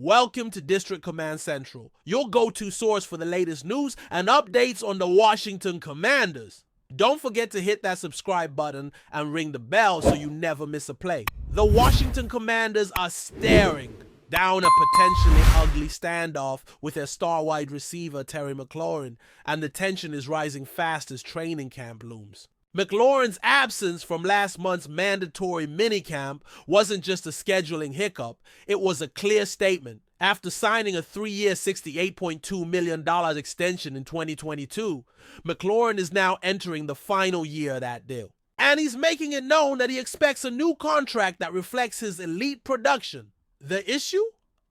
Welcome to District Command Central, your go-to source for the latest news and updates on the Washington Commanders. Don't forget to hit that subscribe button and ring the bell so you never miss a play. The Washington Commanders are staring down a potentially ugly standoff with their star wide receiver Terry McLaurin, and the tension is rising fast as training camp looms. McLaurin's absence from last month's mandatory minicamp wasn't just a scheduling hiccup, it was a clear statement. After signing a 3-year $68.2 million extension in 2022, McLaurin is now entering the final year of that deal. And he's making it known that he expects a new contract that reflects his elite production. The issue?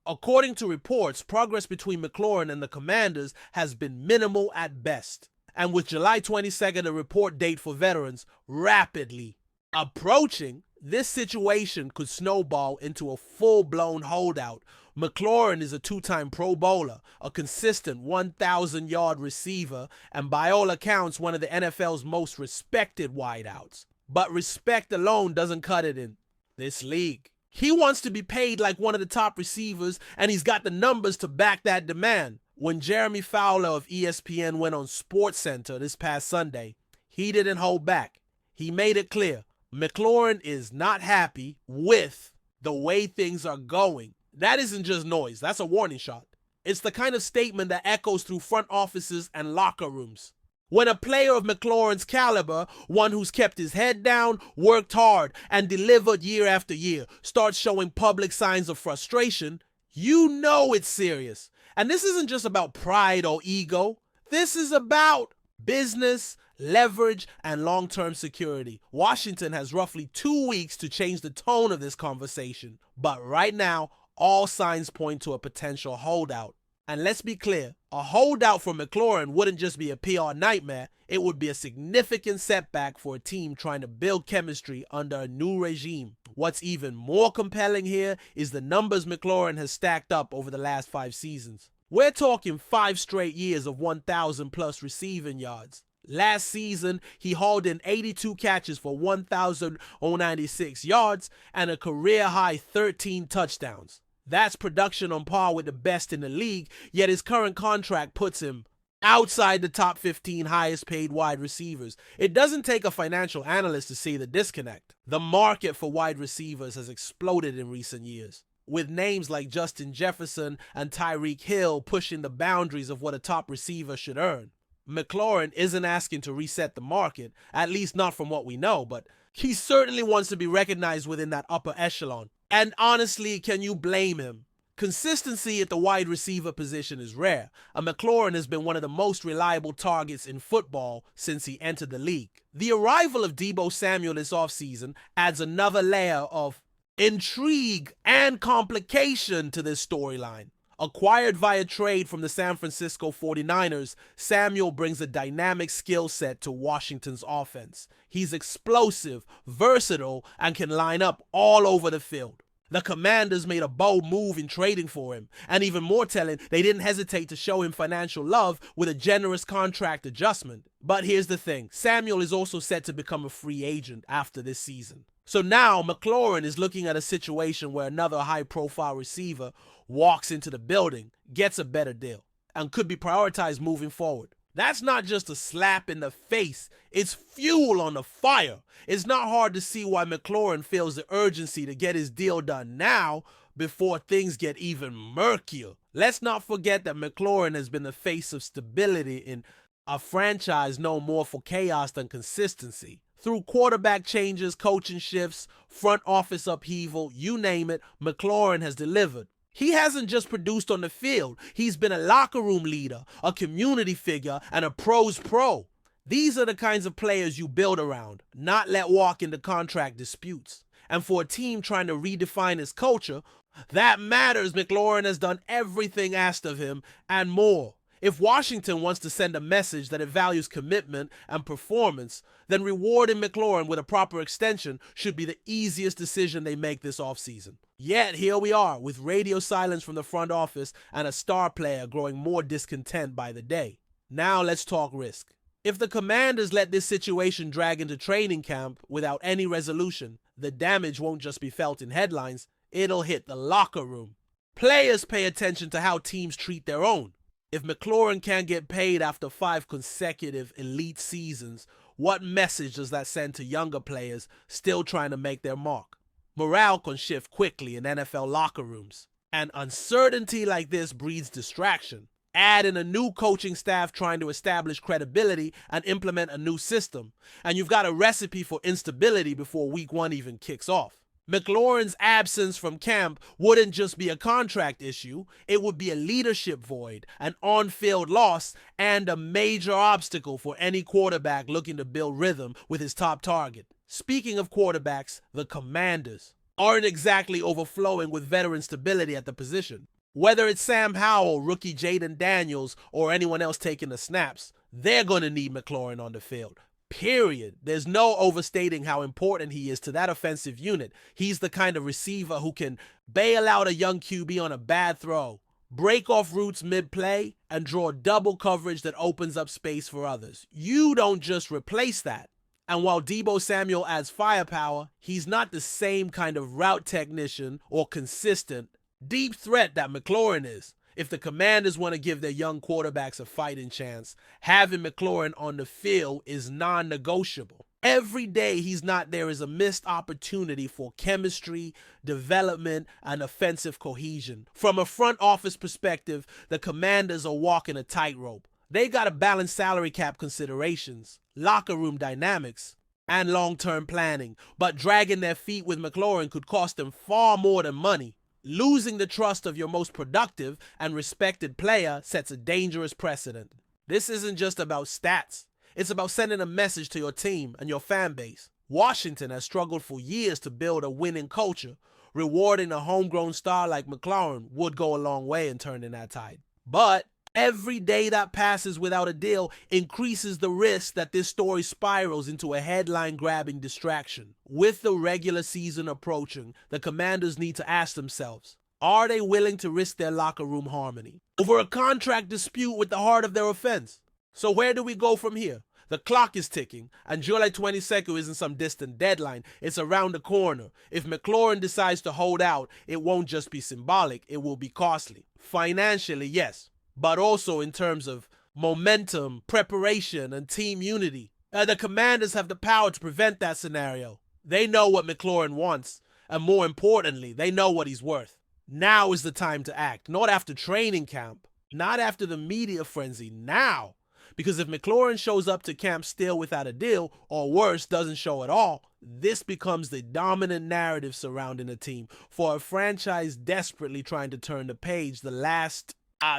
According to reports, progress between McLaurin and the Commanders has been minimal at best. And with July 22nd, a report date for veterans, rapidly approaching, this situation could snowball into a full-blown holdout. McLaurin is a 2-time Pro Bowler, a consistent 1,000-yard receiver, and by all accounts, one of the NFL's most respected wideouts. But respect alone doesn't cut it in this league. He wants to be paid like one of the top receivers, and he's got the numbers to back that demand. When Jeremy Fowler of ESPN went on SportsCenter this past Sunday, he didn't hold back. He made it clear McLaurin is not happy with the way things are going. That isn't just noise, that's a warning shot. It's the kind of statement that echoes through front offices and locker rooms. When a player of McLaurin's caliber, one who's kept his head down, worked hard, and delivered year after year, starts showing public signs of frustration, you know it's serious. And this isn't just about pride or ego. This is about business, leverage, and long-term security. Washington has roughly 2 weeks to change the tone of this conversation. But right now, all signs point to a potential holdout. And let's be clear, a holdout for McLaurin wouldn't just be a PR nightmare, it would be a significant setback for a team trying to build chemistry under a new regime. What's even more compelling here is the numbers McLaurin has stacked up over the last 5 seasons. We're talking 5 straight years of 1,000 plus receiving yards. Last season, he hauled in 82 catches for 1,096 yards and a career-high 13 touchdowns. That's production on par with the best in the league, yet his current contract puts him outside the top 15 highest paid wide receivers. It doesn't take a financial analyst to see the disconnect. The market for wide receivers has exploded in recent years, with names like Justin Jefferson and Tyreek Hill pushing the boundaries of what a top receiver should earn. McLaurin isn't asking to reset the market, at least not from what we know, but he certainly wants to be recognized within that upper echelon. And honestly, can you blame him? Consistency at the wide receiver position is rare, and McLaurin has been one of the most reliable targets in football since he entered the league. The arrival of Deebo Samuel this offseason adds another layer of intrigue and complication to this storyline. Acquired via trade from the San Francisco 49ers, Samuel brings a dynamic skill set to Washington's offense. He's explosive, versatile, and can line up all over the field. The Commanders made a bold move in trading for him, and even more telling, they didn't hesitate to show him financial love with a generous contract adjustment. But here's the thing, Samuel is also set to become a free agent after this season. So now McLaurin is looking at a situation where another high-profile receiver walks into the building, gets a better deal, and could be prioritized moving forward. That's not just a slap in the face, it's fuel on the fire. It's not hard to see why McLaurin feels the urgency to get his deal done now before things get even murkier. Let's not forget that McLaurin has been the face of stability in a franchise known more for chaos than consistency. Through quarterback changes, coaching shifts, front office upheaval, you name it, McLaurin has delivered. He hasn't just produced on the field, he's been a locker room leader, a community figure, and a pro's pro. These are the kinds of players you build around, not let walk into contract disputes. And for a team trying to redefine its culture, that matters. McLaurin has done everything asked of him and more. If Washington wants to send a message that it values commitment and performance, then rewarding McLaurin with a proper extension should be the easiest decision they make this offseason. Yet here we are, with radio silence from the front office and a star player growing more discontent by the day. Now let's talk risk. If the Commanders let this situation drag into training camp without any resolution, the damage won't just be felt in headlines, it'll hit the locker room. Players pay attention to how teams treat their own. If McLaurin can't get paid after 5 consecutive elite seasons, what message does that send to younger players still trying to make their mark? Morale can shift quickly in NFL locker rooms, and uncertainty like this breeds distraction. Add in a new coaching staff trying to establish credibility and implement a new system, and you've got a recipe for instability before week 1 even kicks off. McLaurin's absence from camp wouldn't just be a contract issue, it would be a leadership void, an on-field loss, and a major obstacle for any quarterback looking to build rhythm with his top target. Speaking of quarterbacks, the Commanders aren't exactly overflowing with veteran stability at the position. Whether it's Sam Howell, rookie Jaden Daniels, or anyone else taking the snaps, they're going to need McLaurin on the field. Period. There's no overstating how important he is to that offensive unit. He's the kind of receiver who can bail out a young QB on a bad throw, break off routes mid-play, and draw double coverage that opens up space for others. You don't just replace that. And while Deebo Samuel adds firepower, he's not the same kind of route technician or consistent, deep threat that McLaurin is. If the Commanders want to give their young quarterbacks a fighting chance, having McLaurin on the field is non-negotiable. Every day he's not there is a missed opportunity for chemistry, development, and offensive cohesion. From a front office perspective, the Commanders are walking a tightrope. They got to balance salary cap considerations, locker room dynamics, and long-term planning, but dragging their feet with McLaurin could cost them far more than money. Losing the trust of your most productive and respected player sets a dangerous precedent. This isn't just about stats. It's about sending a message to your team and your fan base. Washington has struggled for years to build a winning culture. Rewarding a homegrown star like McLaurin would go a long way in turning that tide. But every day that passes without a deal increases the risk that this story spirals into a headline-grabbing distraction. With the regular season approaching, the Commanders need to ask themselves, are they willing to risk their locker room harmony over a contract dispute with the heart of their offense? So where do we go from here? The clock is ticking, and July 22nd isn't some distant deadline. It's around the corner. If McLaurin decides to hold out, it won't just be symbolic, it will be costly. Financially, yes, but also in terms of momentum, preparation, and team unity. The Commanders have the power to prevent that scenario. They know what McLaurin wants, and more importantly, they know what he's worth. Now is the time to act, not after training camp, not after the media frenzy, now. Because if McLaurin shows up to camp still without a deal, or worse, doesn't show at all, this becomes the dominant narrative surrounding the team. For a franchise desperately trying to turn the page, the last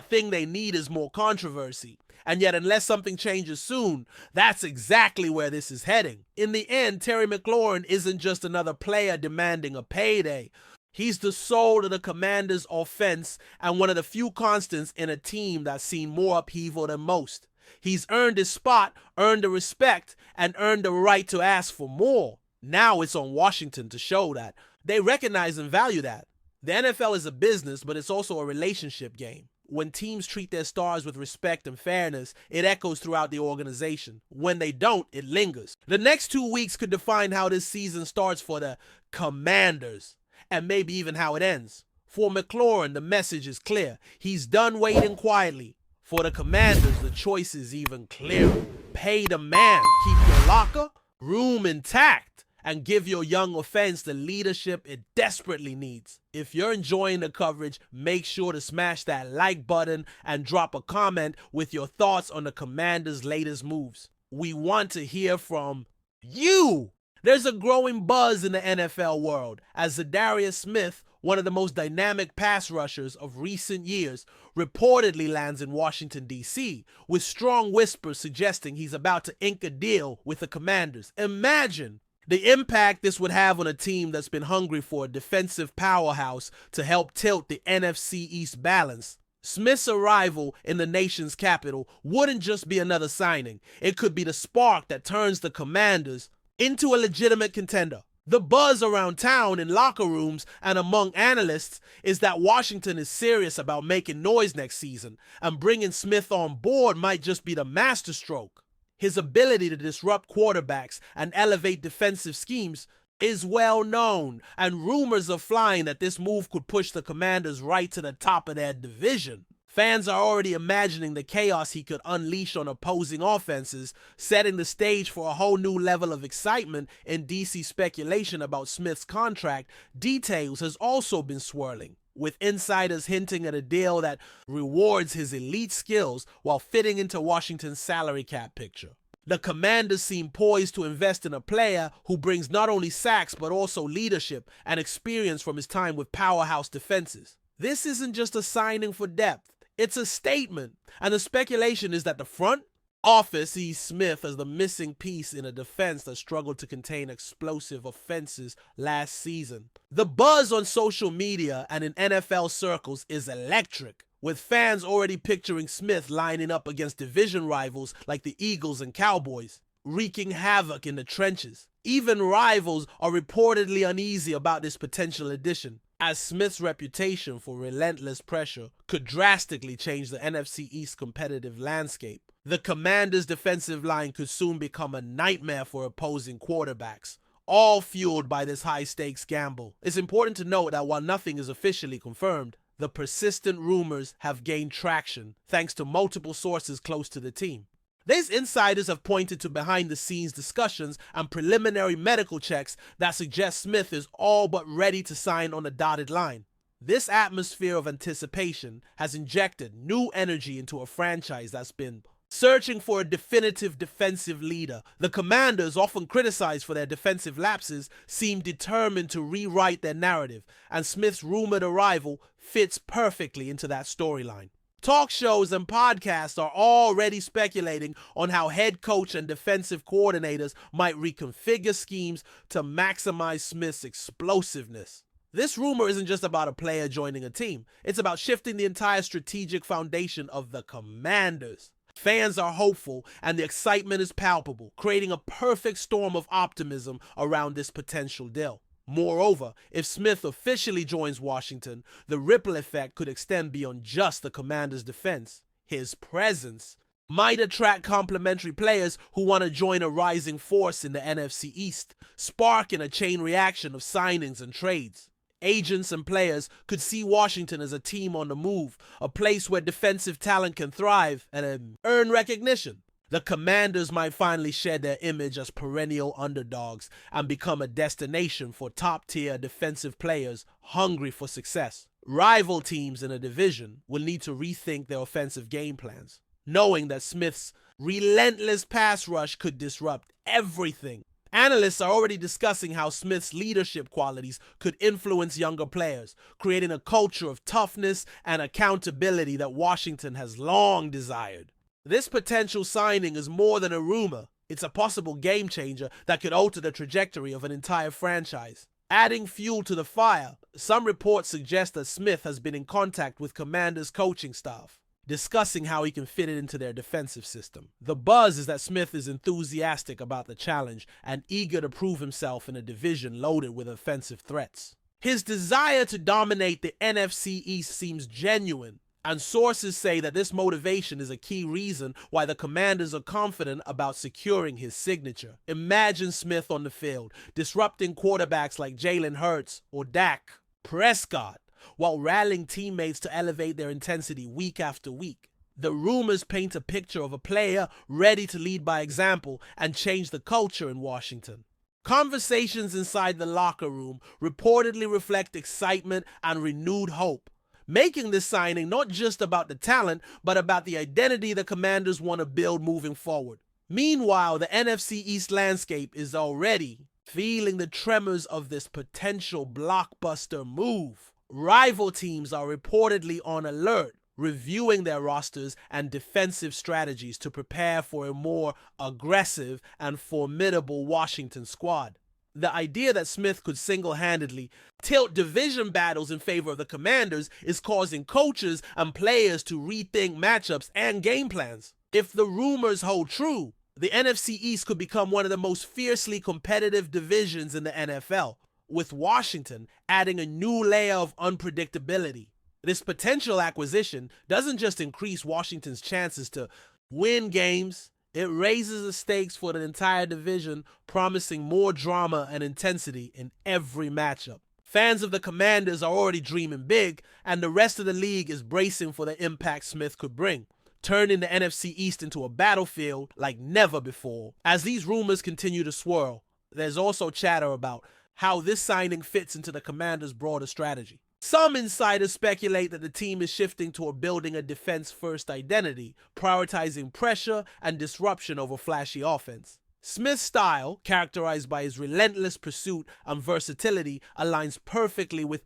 thing they need is more controversy. And yet, unless something changes soon, that's exactly where this is heading. In the end, Terry McLaurin isn't just another player demanding a payday. He's the soul of the Commanders' offense and one of the few constants in a team that's seen more upheaval than most. He's earned his spot, earned the respect, and earned the right to ask for more. Now it's on Washington to show that. They recognize and value that. The NFL is a business, but it's also a relationship game. When teams treat their stars with respect and fairness, it echoes throughout the organization. When they don't, it lingers. The next 2 weeks could define how this season starts for the Commanders, and maybe even how it ends. For McLaurin, the message is clear. He's done waiting quietly. For the Commanders, the choice is even clearer. Pay the man, keep your locker room intact, and give your young offense the leadership it desperately needs. If you're enjoying the coverage, make sure to smash that like button and drop a comment with your thoughts on the Commanders' latest moves. We want to hear from you. There's a growing buzz in the NFL world as Za'Darius Smith, one of the most dynamic pass rushers of recent years, reportedly lands in Washington, D.C., with strong whispers suggesting he's about to ink a deal with the Commanders. Imagine the impact this would have on a team that's been hungry for a defensive powerhouse to help tilt the NFC East balance. Smith's arrival in the nation's capital wouldn't just be another signing. It could be the spark that turns the Commanders into a legitimate contender. The buzz around town in locker rooms and among analysts is that Washington is serious about making noise next season, and bringing Smith on board might just be the masterstroke. His ability to disrupt quarterbacks and elevate defensive schemes is well known, and rumors are flying that this move could push the Commanders right to the top of their division. Fans are already imagining the chaos he could unleash on opposing offenses, setting the stage for a whole new level of excitement. In DC speculation about Smith's contract, details has also been swirling, with insiders hinting at a deal that rewards his elite skills while fitting into Washington's salary cap picture. The Commanders seem poised to invest in a player who brings not only sacks but also leadership and experience from his time with powerhouse defenses. This isn't just a signing for depth, it's a statement, and the speculation is that the front office sees Smith as the missing piece in a defense that struggled to contain explosive offenses last season. The buzz on social media and in NFL circles is electric, with fans already picturing Smith lining up against division rivals like the Eagles and Cowboys, wreaking havoc in the trenches. Even rivals are reportedly uneasy about this potential addition, as Smith's reputation for relentless pressure could drastically change the NFC East competitive landscape. The Commanders' defensive line could soon become a nightmare for opposing quarterbacks, all fueled by this high-stakes gamble. It's important to note that while nothing is officially confirmed, the persistent rumors have gained traction thanks to multiple sources close to the team. These insiders have pointed to behind-the-scenes discussions and preliminary medical checks that suggest Smith is all but ready to sign on the dotted line. This atmosphere of anticipation has injected new energy into a franchise that's been searching for a definitive defensive leader. The Commanders, often criticized for their defensive lapses, seem determined to rewrite their narrative, and Smith's rumored arrival fits perfectly into that storyline. Talk shows and podcasts are already speculating on how head coach and defensive coordinators might reconfigure schemes to maximize Smith's explosiveness. This rumor isn't just about a player joining a team, it's about shifting the entire strategic foundation of the Commanders. Fans are hopeful and the excitement is palpable, creating a perfect storm of optimism around this potential deal. Moreover, if Smith officially joins Washington, the ripple effect could extend beyond just the Commanders' defense. His presence might attract complementary players who want to join a rising force in the NFC East, sparking a chain reaction of signings and trades. Agents and players could see Washington as a team on the move, a place where defensive talent can thrive and earn recognition. The Commanders might finally shed their image as perennial underdogs and become a destination for top-tier defensive players hungry for success. Rival teams in a division will need to rethink their offensive game plans, knowing that Smith's relentless pass rush could disrupt everything. Analysts are already discussing how Smith's leadership qualities could influence younger players, creating a culture of toughness and accountability that Washington has long desired. This potential signing is more than a rumor. It's a possible game changer that could alter the trajectory of an entire franchise. Adding fuel to the fire, some reports suggest that Smith has been in contact with Commanders' coaching staff, discussing how he can fit it into their defensive system. The buzz is that Smith is enthusiastic about the challenge and eager to prove himself in a division loaded with offensive threats. His desire to dominate the NFC East seems genuine, and sources say that this motivation is a key reason why the Commanders are confident about securing his signature. Imagine Smith on the field, disrupting quarterbacks like Jalen Hurts or Dak Prescott, while rallying teammates to elevate their intensity week after week. The rumors paint a picture of a player ready to lead by example and change the culture in Washington. Conversations inside the locker room reportedly reflect excitement and renewed hope, making this signing not just about the talent, but about the identity the Commanders want to build moving forward. Meanwhile, the NFC East landscape is already feeling the tremors of this potential blockbuster move. Rival teams are reportedly on alert, reviewing their rosters and defensive strategies to prepare for a more aggressive and formidable Washington squad. The idea that Smith could single-handedly tilt division battles in favor of the Commanders is causing coaches and players to rethink matchups and game plans. If the rumors hold true, the NFC East could become one of the most fiercely competitive divisions in the NFL, with Washington adding a new layer of unpredictability. This potential acquisition doesn't just increase Washington's chances to win games, It raises the stakes for the entire division, promising more drama and intensity in every matchup. Fans of the Commanders are already dreaming big, and the rest of the league is bracing for the impact Smith could bring, turning the NFC East into a battlefield like never before. As these rumors continue to swirl, there's also chatter about how this signing fits into the Commanders' broader strategy. Some insiders speculate that the team is shifting toward building a defense-first identity, prioritizing pressure and disruption over flashy offense. Smith's style, characterized by his relentless pursuit and versatility, aligns perfectly with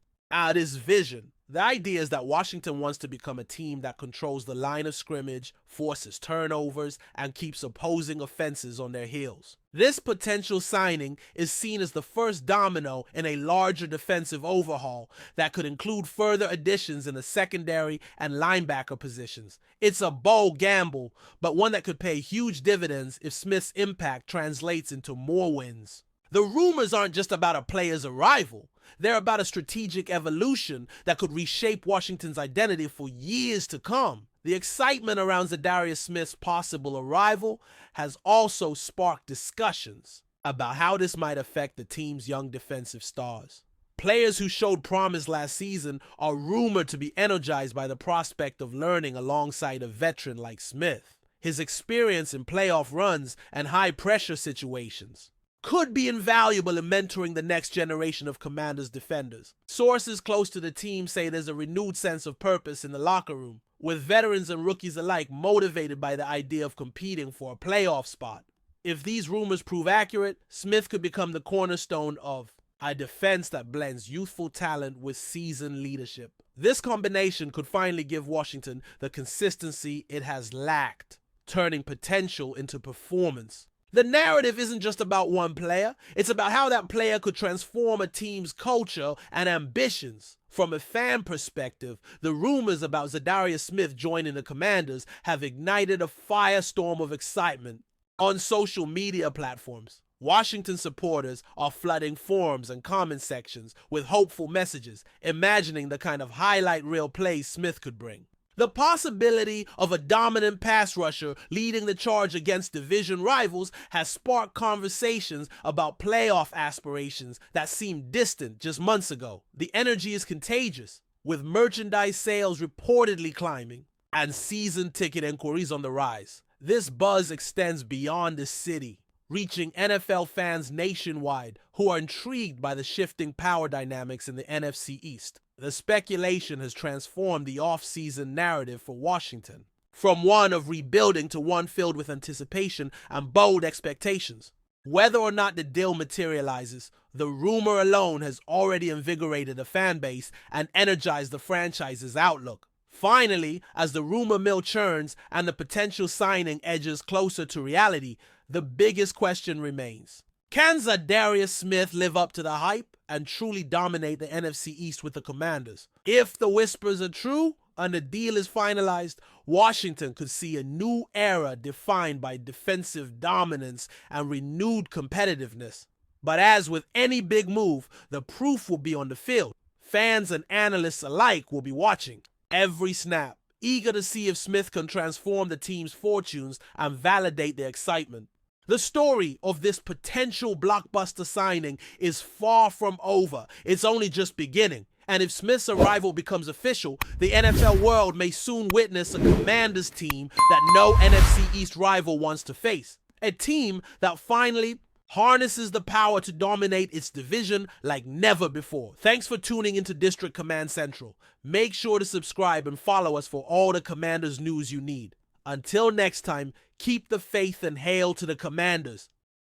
this vision. The idea is that Washington wants to become a team that controls the line of scrimmage, forces turnovers, and keeps opposing offenses on their heels. This potential signing is seen as the first domino in a larger defensive overhaul that could include further additions in the secondary and linebacker positions. It's a bold gamble, but one that could pay huge dividends if Smith's impact translates into more wins. The rumors aren't just about a player's arrival. They're about a strategic evolution that could reshape Washington's identity for years to come. The excitement around Za'Darius Smith's possible arrival has also sparked discussions about how this might affect the team's young defensive stars. Players who showed promise last season are rumored to be energized by the prospect of learning alongside a veteran like Smith. His experience in playoff runs and high-pressure situations could be invaluable in mentoring the next generation of Commanders defenders. Sources close to the team say there's a renewed sense of purpose in the locker room, with veterans and rookies alike motivated by the idea of competing for a playoff spot. If these rumors prove accurate, Smith could become the cornerstone of a defense that blends youthful talent with seasoned leadership. This combination could finally give Washington the consistency it has lacked, turning potential into performance. The narrative isn't just about one player, it's about how that player could transform a team's culture and ambitions. From a fan perspective, the rumors about Za'Darius Smith joining the Commanders have ignited a firestorm of excitement on social media platforms. Washington supporters are flooding forums and comment sections with hopeful messages, imagining the kind of highlight reel plays Smith could bring. The possibility of a dominant pass rusher leading the charge against division rivals has sparked conversations about playoff aspirations that seemed distant just months ago. The energy is contagious, with merchandise sales reportedly climbing and season ticket inquiries on the rise. This buzz extends beyond the city, reaching NFL fans nationwide who are intrigued by the shifting power dynamics in the NFC East. The speculation has transformed the off-season narrative for Washington, from one of rebuilding to one filled with anticipation and bold expectations. Whether or not the deal materializes, the rumor alone has already invigorated the fan base and energized the franchise's outlook. Finally, as the rumor mill churns and the potential signing edges closer to reality, the biggest question remains. Can Za'Darius Smith live up to the hype and truly dominate the NFC East with the Commanders? If the whispers are true and the deal is finalized, Washington could see a new era defined by defensive dominance and renewed competitiveness. But as with any big move, the proof will be on the field. Fans and analysts alike will be watching every snap, eager to see if Smith can transform the team's fortunes and validate their excitement. The story of this potential blockbuster signing is far from over. It's only just beginning. And if Smith's arrival becomes official, the NFL world may soon witness a Commanders team that no NFC East rival wants to face. A team that finally harnesses the power to dominate its division like never before. Thanks for tuning into District Command Central. Make sure to subscribe and follow us for all the Commanders news you need. Until next time, keep the faith and hail to the Commanders.